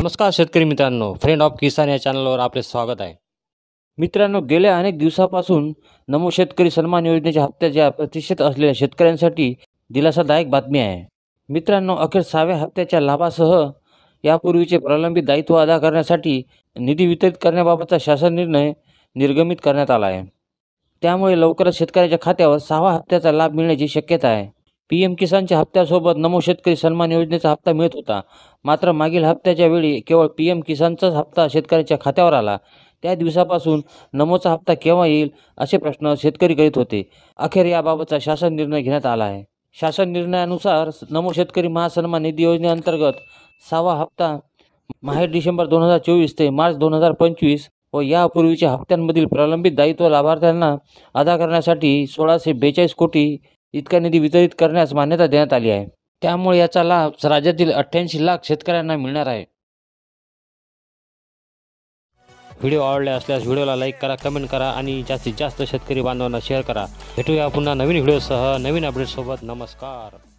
नमस्कार शेतकरी मित्रांनो, फ्रेंड ऑफ किसान या चॅनलवर आपले स्वागत आहे. मित्रांनो, गेल्या अनेक दिवसापासून नमो शेतकरी सन्मान योजनेच्या हप्त्याच्या प्रतीक्षेत असलेल्या शेतकऱ्यांसाठी दिलासादायक बातमी आहे. मित्रांनो, अखेर 6व्या हप्त्याच्या लाभासह यापूर्वीचे प्रलंबित दायित्व अदा करण्यासाठी निधी वितरित करण्याबाबतचा शासन निर्णय निर्गमित करण्यात आला आहे. त्यामुळे लवकरच शेतकऱ्याच्या खात्यावर 6व्या हप्त्याचा लाभ मिळण्याची शक्यता आहे. PM किसानच्या हप्त्यासोबत नमो शेतकरी सन्मान योजनेचा हप्ता मिळत होता. मात्र मागील हप्त्याच्या वेळी केवळ PM किसानचाच हप्ता शेतकऱ्याच्या खात्यावर आला. त्या दिवसापासून नमोचा हप्ता केव्हा येईल असे प्रश्न शेतकरी करीत होते. अखेर याबाबतचा शासन निर्णय घेण्यात आला आहे. शासन निर्णयानुसार नमो शेतकरी महासन्मान निधी योजनेअंतर्गत 6वा हप्ता माहेर डिसेंबर 2024 ते मार्च 2025 व यापूर्वीच्या हप्त्यांमधील प्रलंबित दायित्व लाभार्थ्यांना अदा करण्यासाठी 1642 कोटी इतका निधी वितरित करण्यास मान्यता देण्यात आली आहे. त्यामुळे याचा लाभ राज्यातील 88 लाख शेतकऱ्यांना मिळणार आहे. व्हिडिओ आवडले असल्यास व्हिडिओला लाईक करा, कमेंट करा आणि जास्तीत जास्त शेतकरी बांधवांना शेअर करा. भेटूया पुन्हा नवीन व्हिडिओसह नवीन अपडेटसोबत. नमस्कार.